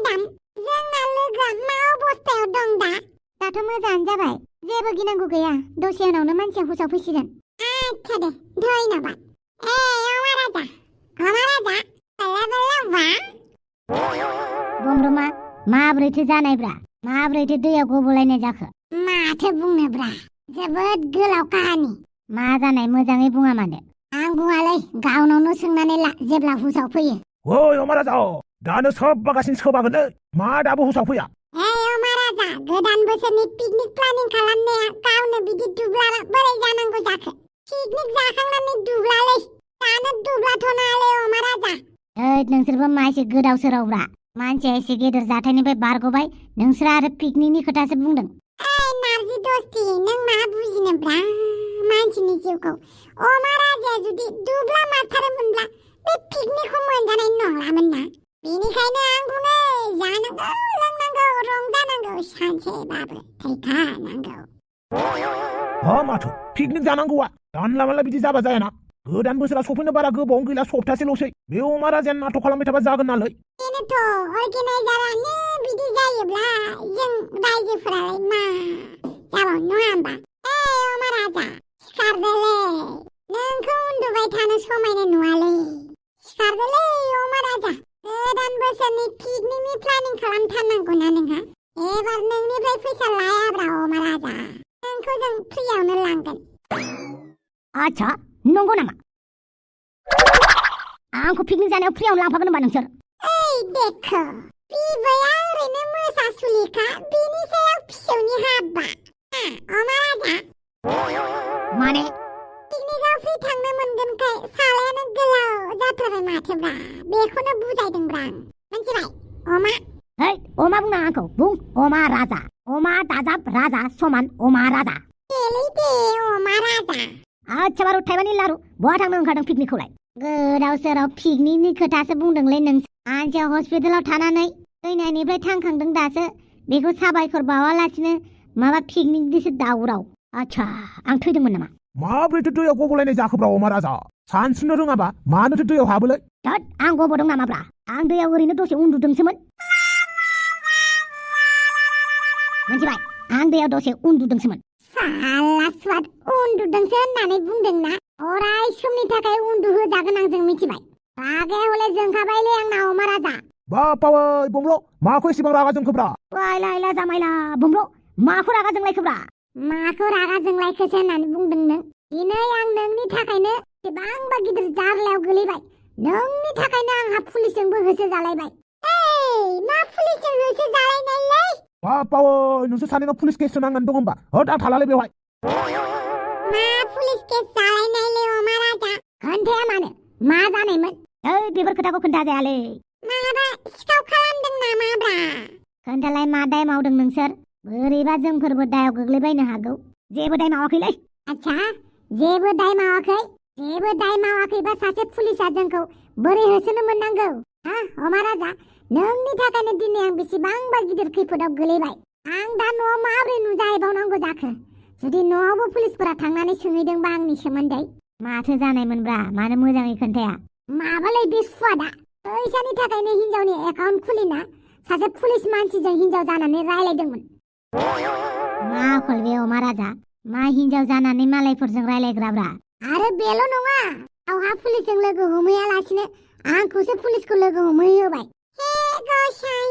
Madam, जोंना लोगोआ मा अबस्थायाव दं दा? दाथ' मोजाङानो जाबाय। जेबो गिनांगौ गैया। दसे उनावनो मानसिया हुसाव फैसिगोन। आच्छा दे, धन्यबाद। अमा राजा, बा? बुंब्रमा, माब्रैथो जानायब्रा? माब्रैथो दैयाव गबलायनाय जाखो? माथो बुंनोब्रा, जोबोद गोलाव काहानि। मा जानाय मोजाङै बुङा मानो? आं बुङालै, गावनावनो सोंनानै ला जेब्ला हुसाव फैयो। ओइ अमा राजा, दानो सोबागासिनो सोबागोनलै, मा दाबो हुसाव फैया? अमा राजा, गोदान बोसोरनि पिकनिक प्लानिं खालामनाया गावनो बिदि दुब्ला बोरै जानांगौ जाखो? पिकनिक जाखांनानै दुब्लालै, दानो दुब्लाथ'नालै अमा राजा। नोंसोरबो मा एसे गोदाव सोरावब्रा? मानसिया एसे गेदेर जाथायनिफ्राय बारग'बाय, नोंसोर आरो पिकनिकनि खोथासो बुंदों। नारजि दस्ति, नों मा बुजिनोब्रा मानसिनि जिउखौ? अमा राजाया जुदि दुब्ला मारथारोमोनब्ला बे पिकनिकखौ मोनजानाय नंलामोन ना। बेनिखायनो आं बुङो, जानांगौ, लोंनांगौ, रंजानांगौ, सानसेबाबो थैखानांगौ। माथो पिकनिक जानांगौआ जानला मानला बिदि जाबा जायाना। गोदान बोसोरा सफैनो बारा गोबाव गैला, सप्तासेल'सै। बे अमा राजाया नाटक खालामबाय थाबा जागोन नालै। बेनोथ' अर्गेनाइजारानो बिदि जायोब्ला जों रायजोफोरालाय मा जाबावनो नङा होमबा? अमा राजा, सिखारदोलै, नोंखौ उन्दुबाय थानो समायना नुवालै। सिखारदोलै अमा राजा, गोदान बोसोरनि पिकनिकनि प्लानिं खालामथारनांगौना नोंहा? एबार नोंनिफ्राय फैसा लायाब्रा अमा राजा, नोंखौ जों फ्रियावनो लांगोन। आच्छा, नंगौ नामा? आंखौ पिकनिक जानायाव फ्रियावनो लांफागोन होनबा नोंसोर? देखो, बिबैया ओरैनो मोसासुलिखा, बिनि सायाव फिसौनि हाबा। अमा राजा, माने? पिकनिकआव फ्रि थांनो मोनगोनखाय सालायानो गोलाव जाथारबाय माथोब्रा, बेखौनो बुजायदोंब्रा आं। मिन्थिबाय अमा? अमा बुंनाङा आंखौ, बुं अमा राजा। अमा दाजाब राजा समान अमा राजा। देलै दे अमा राजा। आच्छा बारु थाइबानि लारु, बहा थांनो ओंखारदों पिकनिकखौलाय? गोदाव सोराव पिकनिकनि खोथासो बुंदोंलै नों। मानसिया हस्पिटालाव थानानै थैनायनिफ्राय थांखांदों दासो, बेखौ साबायखर बावालासिनो माबा पिकनिकनिसो दावराव। आच्छा, आं थैदोंमोन नामा? माब्रैथो दैयाव गबलायनाय जाखोब्रा अमा राजा? सानस्रिनो रोङाबा मानोथो दैयाव हाबोलै? आं गबदों नामाब्रा? आं दैयाव ओरैनो दसे उन्दुदोंसोमोन। मिन्थिबाय, आं दैयाव दसे उन्दुदोंसोमोन। साला स्वाद उन्दुदोंसो होननानै बुंदोंना? अराय समनि थाखाय उन्दुहोजागोन आंजों, मिथिबाय? रागाया हले जोंखाबायलै आंना अमा राजा। बापावै बुंब्र, माखौ एसेबां रागा जोंखोब्रा? वायला जामायला बुंब्र, माखौ रागा जोंलायखोब्रा? माखौ रागा जोंलायखोसो होननानै बुंदों नों? दिनै आं नोंनि थाखायनो बेसेबांबा गिदिर जार्लायाव गोलैबाय। नोंनि थाखायनो आंहा पुलिसजोंबो होसो जालायबाय। मा पुलिसजों होसो जालायनायलै? बापावै, नोंसोर सानैनाव पुलिस केस नांनानै दं होनबा? आं थालालै बेवहाय। मा पुलिस केस जालायनायलै अमा राजा? खोन्थाया मानो? मा जानायमोन? बेफोर खोथाखौ खोन्थाजायालै। माबा सिखाव खालामदों नामाब्रा? खोन्थालाय मा दाय मावदों नोंसोर? बोरैबा जोंफोरबो दायाव गोग्लैबायनो हागौ। जेबो दाय मावाखैलै। आच्छा, जेबो दाय मावाखै? जेबो दाय मावाखैबा सासे पुलिसा जोंखौ बोरै होसोनो मोननांगौ? अमा राजा, नोंनि थाखायनो दिनै आं बेसेबांबा गिदिर खैफोदाव गोलैबाय। आं दा न'आव माबोरै नुजाहैबावनांगौ जाखो? जुदि न'आवबो पुलिसफोरा थांनानै सोंहैदोंबा आंनि सोमोन्दै? माथो जानायमोनब्रा? मानो मोजाङै खोन्थाया? माबालै बे सुवादा? फैसानि थाखायनो हिनजावनि एकाउन्ट खुलिना सासे पुलिस मानसिजों हिनजाव जानानै रायलायदोंमोन। मा आखल बे अमा राजा? मा हिनजाव जानानै मालायफोरजों रायलायग्राब्रा? आरो बेल' नङा, गावहा पुलिसजों लोगो हमहैयालासिनो आंखौसो पुलिसखौ लोगो हमहैहोबाय। हे गसाइ,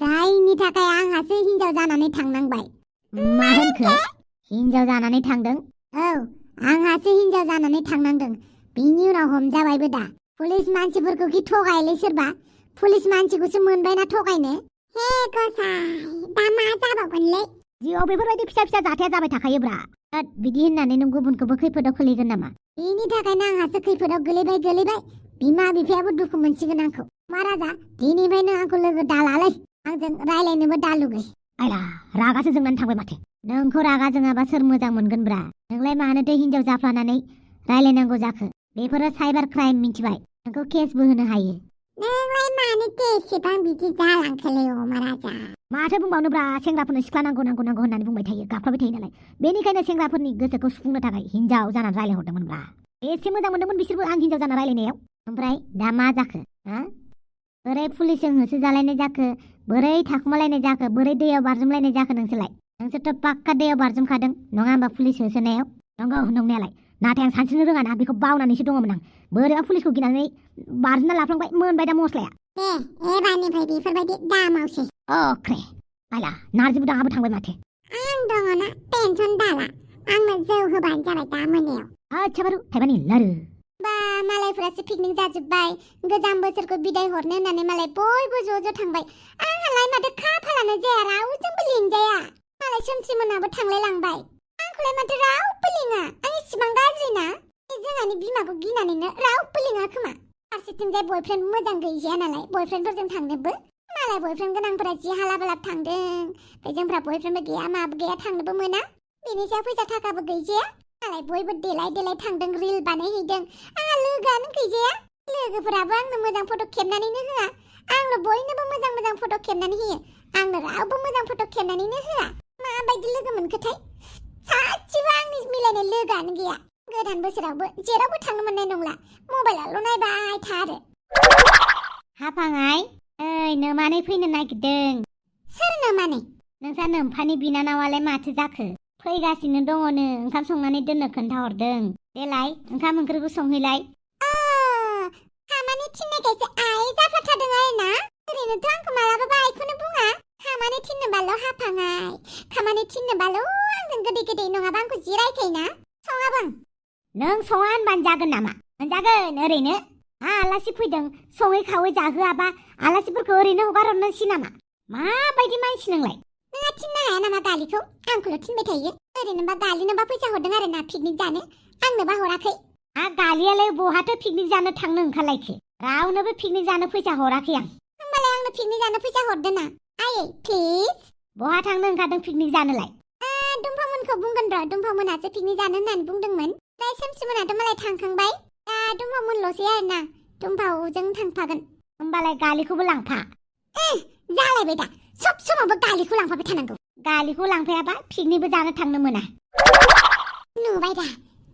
जायनि थाखाय आंहासो हिनजाव जानानै थांनांबाय। मा होनखो? हिनजाव जानानै थांदों? औ, आंहासो हिनजाव जानानै थांनांदों। बिनि उनाव हमजाबायबो दा। पुलिस मानसिफोरखौ कि थगायलै सोरबा? पुलिस मानसिखौसो मोनबायना थगायनो। हे गसाइ, दा मा जाबावगोनलै? जिउआव बेफोरबायदि फिसा फिसा जाथाया जाबाय थाखायोब्रा। बिदि होननानै नों गुबुनखौबो खैफोदाव खोलैगोन नामा? बेनि थाखायनो आंहासो खैफोदाव गोलैबाय। बिमा बिफायाबो दुखु मोनसिगोन आंखौ। मा राजा, दिनैफ्रायनो आंखौ लोगो दालालै, आंजों रायलायनोबो दालुगै। आयला, रागासो जोंनानै थांबाय माथो। नोंखौ रागा जोङाबा सोर मोजां मोनगोनब्रा? नोंलाय मानोथो हिनजाव जाफ्लानानै रायलायनांगौ जाखो? बेफोरो साइबार क्राइम, मिथिबाय? नोंखौ केसबो होनो हायो। नोंलाय मानोथो एसेबां बिदि जालांखोलै अमा राजा? माथो बुंबावनोब्रा, सेंग्राफोरनो सिख्ला नांगौ होननानै बुंबाय थायो, गाबफ्लाबाय थायो नालाय। बेनिखायनो सेंग्राफोरनि गोसोखौ सुफुंनो थाखाय हिनजाव जानानै रायलायहरदोंमोनब्रा। एसे मोजां मोनदोंमोन बिसोरबो आं हिनजाव जाना रायलायनायाव। ओमफ्राय दा मा जाखो? बोरै पुलिसजों होसोजालायनाय जाखो बोरै थाखुमालायनाय जाखो बोरै दैयाव बारजुमलायनाय जाखो नोंसोरलाय नोंसोरथ' पाक्का दैयाव बारजुमखादों नङा होमबा पुलिस होसोनायाव नंगौ नंनायालाय नाथाय आं सानस्रिनो रोङाना बेखौ बावनानैसो दङमोन आं बोरैबा पुलिसखौ गिनानै बारजुमना लाफ्लांबाय मोनबाय दा मस्लाया दे एबारनिफ्राय बेफोरबायदि दामावसै अख्रे आला नारजिबो दाङाबो थांबाय माथो आं दङना टेनसन दाला आंनो जौ होबानो जाबाय दा मोनायाव आच्छा बारु थाइबानि लारु बा मालायफोरासो पिकनिक जाजोब्बाय गोजाम बोसोरखौ बिदाय हरनो होननानै मालाय बयबो ज' थांबाय आंहालाय माथो खाफालानो जाया रावजोंबो लिंजाया मालाय सोमस्रिमोनाबो थांलाय लांबाय आंखौलाय माथो रावबो लिङा आं इसिबां गाज्रि ना जोंहानि बिमाखौ गिनानैनो रावबो लिङा खोमा फारसेथिंजाय बयफ्रेन्ड मोजां गैजाया नालाय बयफ्रेन्डफोरजों थांनोबो मालाय बयफ्रेन्ड गोनांफोरा जि हालाबालाब थांदों ओमफ्राय जोंफ्रा बयफ्रेन्डबो गैया माबो गैया थांनोबो मोना बेनि सायाव फैसा थाखाबो गैजाया मालाय बयबो देलाय थांदों रिल बानायहैदों आंहा लोगोआनो गैजाया लोगोफोराबो आंनो मोजां फट' खेबनानैनो होआ आंनो बयनोबो मोजां फट' खेबनानै होयो आंनो रावबो मोजां फट' खेबनानैनो होआ माबायदि लोगो मोनखोथाय सासेबो आंनि मिलायनाय लोगोआनो गैया गोदान बोसोरावबो जेरावबो थांनो मोननाय नंला मबाइलाल' नायबाय था आरो हाफाङाय ओइ नोमानै फैनो नागिरदों सोर नोमानै नोंसा नोम्फानि बिनानावालाय माथो जाखो फैगासिनो दङनो ओंखाम संनानै दोननो खोन्थाहरदों देलाय ओंखाम ओंख्रिखौ संहैलाय खामानि थिननायखायसो आइ जाफाथारदों आरोना ओरैनोथ' आंखौ मालाबाबो आइखौनो बुङा खामानि थिननोबाल' हाफाङाय खामानि थिननोबाल' आंजों गोदै नङाबा आंखौ जि रायखायोना सङाबां नों सङा होनबानो जागोन नामा मोनजागोन ओरैनो आलासि फैदों सङै खावै जाहोआबा आलासिफोरखौ ओरैनो हगार हरनोसै नामा माबायदि मानसि नोंलाय नोंहा थिननो हाया नामा गालिखौ आंखौल' थिनबाय थायो ओरैनोबा गालिनोबा फैसा हरदों आरो ना पिकनिक जानो आंनोबा हराखै गालियालाय बहाथो पिकनिक जानो थांनो ओंखारलायखो रावनोबो पिकनिक जानो फैसा हराखै आं होमबालाय आंनो पिकनिक जानो फैसा हरदो ना आयै प्लिज बहा थांनो ओंखारदों पिकनिक जानोलाय दुम्फामोनखौ बुंगोन र' दुम्फामोनासो पिकनिक जानो होननानै बुंदोंमोन ओमफ्राय सोमस्रिमोनाथ' मालाय थांखांबाय दा दुम्फामोनल'सै आरोना दुम्फावजों थांफागोन होमबालाय गालिखौबो लांफा जालायबाय दा सब समावबो गालिखौ लांफाबाय थानांगौ गालिखौ लांफायाबा पिकनिकबो जानो थांनो मोना नुबाय दा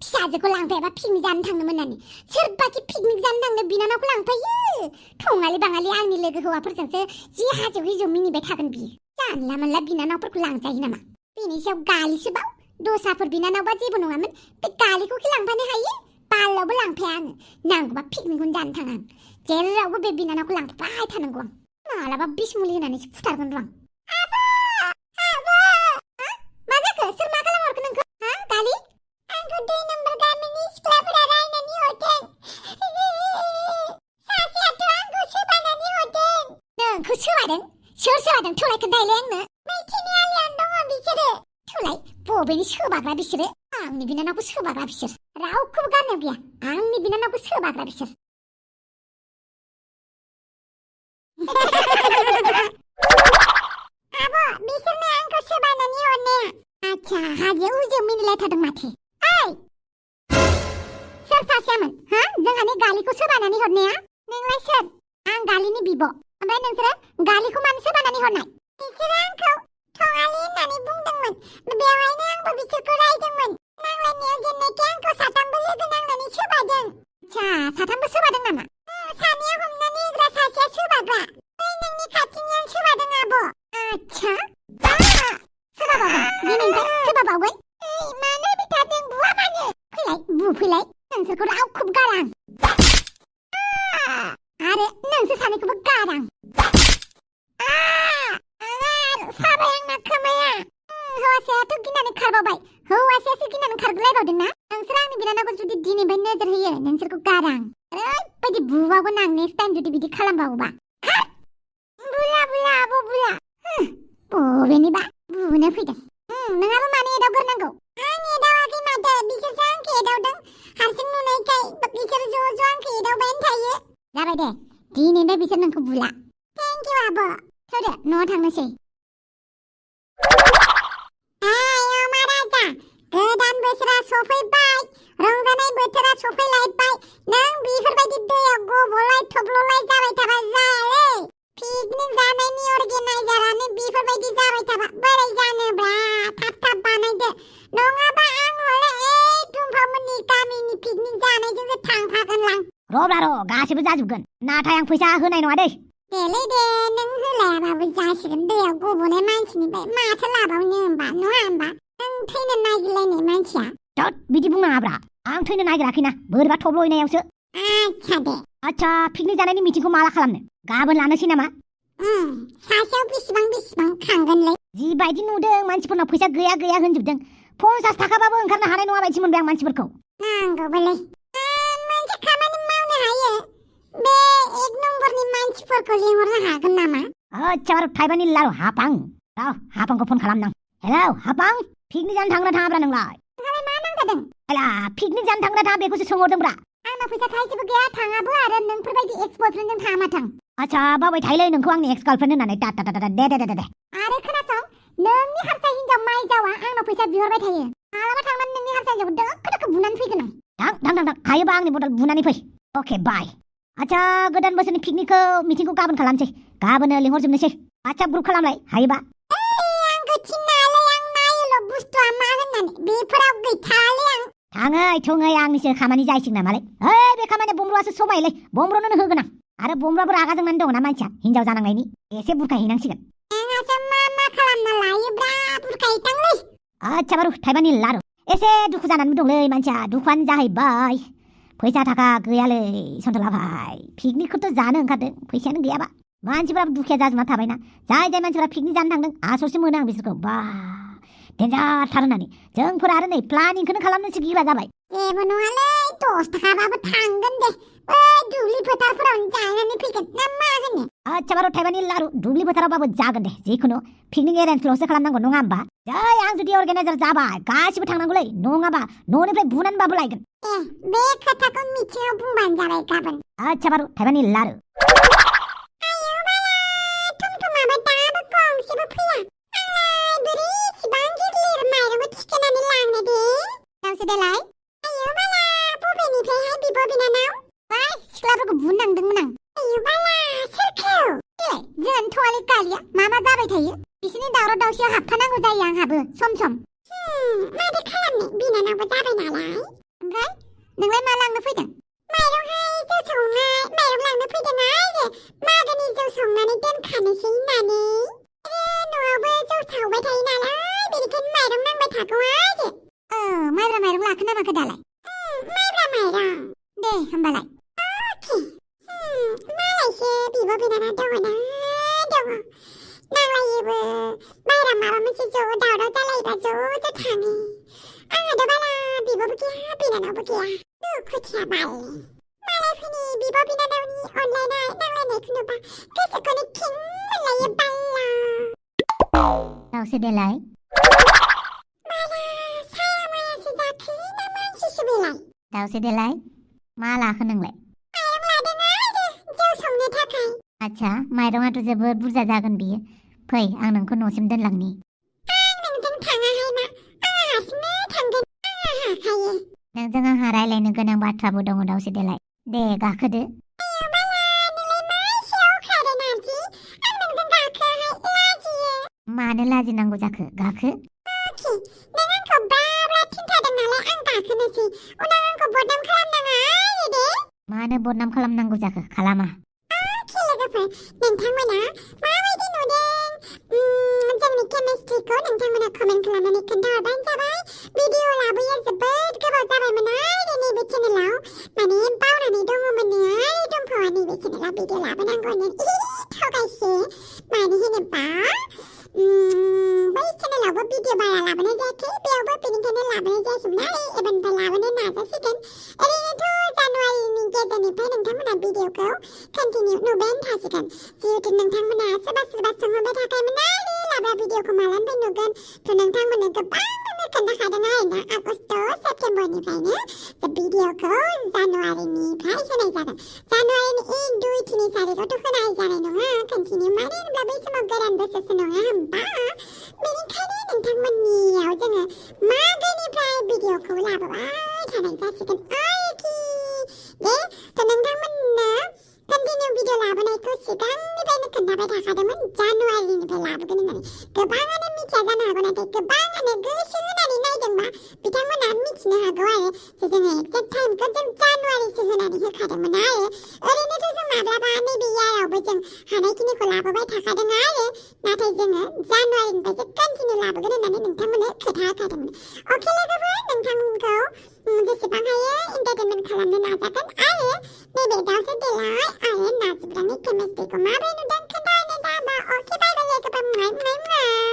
फिसाजोखौ लांफायाबा पिकनिक जानो थांनो मोननानै सोरबाखि पिकनिक जानो थांनो बिनानावखौ लांफायो थङालि बाङालि आंनि लोगो हौवाफोरजोंसो जि हाजो हिजौ मिनिबाय थागोन बियो जानला मोनला बिनानावफोरखौ लांजायो नामा बेनि सायाव गालिसोबाव दस्राफोर बिनानावबा जेबो नङामोन बे गालिखौखि लांफानो हायो बालावबो लांफाया आङो नांगौबा पिकनिकखौनो जानो थाङा आं जेरावबो बे बिनानावखौ लांफाबाय थानांगौ आं मालाबा बिस मुलि होनानैसो फुथारगोन र' आं मा जाखो सोर मा खालामहरखो नोंखौ गालि आंखौ 2 नम्बर गामिनि सिख्लाफोरा रायनानै हरदों सासेयाथ' आंखौ सोबानानै हरदों नोंखौ सोबादों सोर सोबादों थौलाय खोन्थायलाय आंनो मैथिनि आलियावनो दङ बिसोरो थौलाय बबेनि सोबाग्रा बिसोरो आंनि बिनानावखौ सोबाग्रा बिसोर रावखौबो गारनायाव गैया आंनि बिनानावखौ सोबाग्रा बिसोर आब' बिसोरनो आंखौ सोबानानै हरनाया आच्छा हाजो उजो मिनिलायथारदों माथो ओइ सोर सासेयामोन जोंहानि गालिखौ सोबानानै हरनाया नोंलाय सोर आं गालिनि बिब' ओमफ्राय नोंसोरो गालिखौ मानो सोबानानै हरनाय बिसोरो आंखौ थङालि होननानै बुंदोंमोन बेवहायनो आंबो बिसोरखौ रायदोंमोन नांलायनायाव जेननायखाय आंखौ साथामबो लोगो नांनानै सोबादों आच्छा साथामबो सोबादों नामा सानैया हमनानै होग्रा सासेया सोबाग्रा बै नोंनि खाथिनियानो सोबादों आब' आच्छा सोबाबावगोन दिनैनिफ्राय सोबाबावगोन मानो बिथारदों बुवा मानो फैलाय बुफैलाय नोंसोरखौ रावखौबो गारा आं आरो नोंसोर सानैखौबो गारा आं साबाय आंना खोमाया हौवासायाथ' गिनानै खारबावबाय हौवासायासो गिनानै खारगुलायबावदोंना नोंसोर आंनि बिनानावखौ जुदि दिनैनिफ्राय नोजोर होयो नोंसोरखौ गारा आं ओरैबायदि बुबावगोन आं नेक्स्ट टाइम जुदि बिदि खालामबावोबा बुला आब' बुला बबेनिबा बुनो फैदों नोंहाबो मानो एदावगोरनांगौ आं एदावाखै माथो बिसोरसो आंखौ एदावदों हारसिं नुनायखाय बिसोर ज' आंखौ एदावबायानो थायो जाबाय दे दिनैनिफ्राय बिसोर नोंखौ बुला थेंक इउ आब' थौदो न'आव थांनोसै गोदान बोसोरा सफैबाय रंजानाय बोथोरा सफैलायबाय नों बेफोरबायदि दैयाव गब'लाय थब्ल'लाय जाबाय थाबा जायालै पिकनिक जानायनि अर्गेनाइजारानो बेफोरबायदि जाबाय थाबा बोरै जानोब्रा थाब बानायदो नङाबा आं हले दुम्फामोननि गामिनि पिकनिक जानायजोंसो थांफागोनलां र' गासिबो जाजोबगोन नाथाय आं फैसा होनाय नङा दै देलै दे नों होलायाबाबो जासिगोन दैयाव गब'नाय मानसिनिफ्राय माथो लाबावनो होमबा नङा होमबा नों थैनो नागिरलायनाय मानसिया थोद बिदि बुंनाङाब्रा आं थैनो नागिराखैना बोरैबा थब्ल'हैनायावसो आच्छा दे आच्छा पिकनिक जानायनि मिटिंखौ माला खालामनो गाबोन लानोसै नामा सासेयाव बेसेबां खांगोनलै जिबायदि नुदों मानसिफोरनाव फैसा गैया गैया होनजोबदों 50 थाखाबाबो ओंखारनो हानाय नङा बायदि मोनबाय आं मानसिफोरखौ नांगौबालाय मोनसे खामानि मावनो हायो बे 1 नम्बरनि मानसिफोरखौ लिंहरनो हागोन नामा आच्छा बारु थाइबानि लारु हापां हापांखौ फन खालामनां हेलौ हापां पिकनिक जानो थांना थाङाब्रा नोंलाय नोंहालाय मा नांजादों हेला पिकनिक जानो थांना थाङा बेखौसो सोंहरदोंब्रा आंनाव फैसा थाइसेबो गैया थाङाबो आरो नोंफोरबायदि एक्स बयफ्रेन्डजों थाङा माथों आच्छा बाबाय थायोलै नोंखौ आंनि एक्स गार्लफ्रेन्ड होननानै दे आरो खोनासं नोंनि हारसा हिनजाव माइजावा आंनाव फैसा बिहरबाय थायो मालाबा थांनानै नोंनि हारसा हिनजावखौ दोखो दोखो बुनानै फैगोन आं थां हायोबा आंनि बदल बुनानै फै अके बाय आच्छा गोदान बोसोरनि पिकनिकखौ मिटिंखौ गाबोन खालामसै गाबोन लिंहरजोबनोसै वाट्सएप ग्रुप खालामलाय हायोबा आंखौ थिननायालाय आं नायोल' बुस्थुआ मा होननानै बेफोराव गैथारालै आं थङै आंनिसो खामानि जायसिगोन नामालाय बे खामानिया बमब्रुआसो समायलै बमब्रुनो होगोन आं आरो बमब्रुआबो रागा जोंनानै दङ ना मानसिया हिनजाव जानांनायनि एसे बुरखायहैनांसिगोन नोंहासो मा खालामना लायोब्रा बुरखायहैथांलै आच्छा बारु थाइबानि लारु एसे दुखु जानानै दंलै मानसिया दुखुआनो जाहैबाय फैसा थाखा गैयालै सन्थ'लाभाय पिकनिकखौथ' जानो ओंखारदों फैसायानो गैयाबा मानसिफ्राबो दुखिया जाजोबना थाबायना जाय मानसिफ्रा पिकनिक जानो थांदों आसरसो मोनो आं बिसोरखौ बा डेन्जारथार होननानै जोंफोर आरो नै प्लानिंखौनो खालामनोसो गिग्रा जाबाय जेबो नङालै 10 थाखाबाबो थांगोन दे दुब्लि फोथारफोरावनो जानानै फैगोन ना मा होनो आच्छा बारु थाइबानि लारु दुब्लि फोथारावबाबो जागोन दे जिखुनु पिकनिक एरेन्जल'सो खालामनांगौ नङा होमबा जै आं जुदि अर्गानाइजार जाबाय गासिबो थांनांगौलै नङाबा न'निफ्राय बुनानैबाबो लायगोन बे खोथाखौ मिथिङाव बुंबानो जाबाय गाबोन आच्छा बारु थाइबानि लारु टमटमाबो दाबो गंसेबो फैया आंलाय बोरै इसिबां गिलिर माइरंखौ थिखोनानै लांनो दे दावसो देलाय आयौ बाला बबेनिफ्रायहाय बिब' बिनानाव बै सिख्लाफोरखौ बुंनांदोंमोन आं आयौ बाला सोरखौ जों थवालि कालिया मा जाबाय थायो बिसोरनि दावराव दावसियाव हाबफानांगौ जायो आंहाबो सम माथो खालामनो बिनानावबो जाबाय नालाय ओमफ्राय नोंलाय मा लांनो फैदों माइरंहाय जौ संनाय माइरं लांनो फैदों आरो मागोनि जौ संनानै दोनखानोसै होननानै न'आवबो जौ सावबाय थायो नालाय बेनिखायनो माइरं नांबाय थागौ आरो माइब्रा माइरं लाखो ना माखो दालाय माइब्रा माइरं दे होमबालाय अके मालायसो बिब' बिनानाव दङना दङ नांलायोबो बायरा माबा मोनसे ज' दावराव जालायोबा ज' थाङो आंहाथ' बारा बिब'बो गैया बिनानावबो गैया दुखुथिया बाल मालायफोरनि बिब' बिनानावनि अनलायनाय नांलायनायखौ नुबा गोसोखौनो खिं मोनलायो बाल्ला दावसो देलाय बाला साया मायासो जाखो ना मानसिसो बेलाय दावसो देलाय मा लाखो नोंलाय माइरं लादों आरो जौ संनो थाखाय आच्छा माइरंआथ' जोबोद बुरजा जागोन बियो फै आं नोंखौ न'सिम दोनलांनि आं नोंजों थाङाहाय मा आं हारसिंनो थांगोन आं हाखायो नोंजों आंहा रायलायनो गोनां बाथ्राबो दङ दावसो देलाय दे गाखोदो आयौ बाला नोंलाय मा एसेयाव खारो नारजि आं नोंजों गाखोआहाय लाजियो मानो लाजिनांगौ जाखो गाखो अके नों आंखौ ब्रा थिनथारदों नालाय आं गाखोनोसै उनाव आंखौ बदनाम खालामनाङा आरो दे मानो बदनाम खालामनांगौ जाखो खालामा अके लोगोफोर नोंथांमोना माबायदि नुदों जोंनि केमिस्ट्रिखौ नोंथांमोना कमेन्ट खालामनानै खोन्थाहरबानो जाबाय भिडिअ लाबोयो जोबोद गोबाव जाबायमोन आरो नैबे चेनेलाव माने बावनानै दङमोननो आरो दंफावा नैबे चेनेलाव भिडिअ लाबोनांगौनो थगायसे मानो होनोबा बै चेनेलावबो भिडिअ बारा लाबोनाय जायाखै बेयावबो बेनिखायनो लाबोनाय जायाखैमोन आरो एबारनिफ्राय लाबोनो नाजासिगोन ओरैनोथ' जानुवारिनि गेजेरनिफ्राय नोंथांमोना भिडिअखौ कन्टिनिउ नुबायानो थासिगोन जिहेतु नोंथांमोना सोरबा सोंहरबाय थाखायोमोन आरो लाब्रा भिडिअखौ मालानिफ्राय नुगोन थ' नोंथांमोननो गोबांनो खोन्थाखादों आरोना आगस्ट सेप्तेम्बरनिफ्रायनो भिडिअखौ जानुवारिनिफ्राय होनाय जागोन जानुवारिनि 1, 2, 3 तारिखआवथ' होनाय जानाय नङा कन्टिनिउ मानो होनब्ला बै समाव गोदान बोसोरसो नङा होमबा बेनिखायनो नोंथांमोननियाव जोङो मागोनिफ्राय भिडिअखौ लाबोबाय थानाय जासिगोन आरोखि दे थ' नोंथांमोननो कन्टिनिउ भिडिअ लाबोनायखौ सिगांनिफ्रायनो खोन्थाबाय थाखादोंमोन जानुवारिनिफ्राय लाबोगोन होननानै गोबाङानो मिथिया जानो हागौ नाथाय गोबाङानो गोसो होनानै नायदोंबा बिथांमोना मिथिनो हागौ आरो जे जोङो एक्जेक्ट टाइमखौ जों जानुवारिसो होनानै होखादोंमोन आरो ओरैनोथ' जों माब्लाबा नैबे इयारावबो जों हानायखिनिखौ लाबोबाय थाखादों आरो नाथाय जोङो जानुवारिनिफ्रायसो कन्टिनिउ लाबोगोन होननानै नोंथांमोननो खोथा होखादोंमोन अके लोगोफोर नोंथांमोनखौ जेसेबां हायो एन्टारटेनमेन्ट खालामनो नाजागोन आरो नैबे दावसो देलाय आरो नाजिब्रानि केमिस्ट्रिखौ माबोरै नुदों खोन्थाहरनो दाबा अके बाय बाय लोगोफोर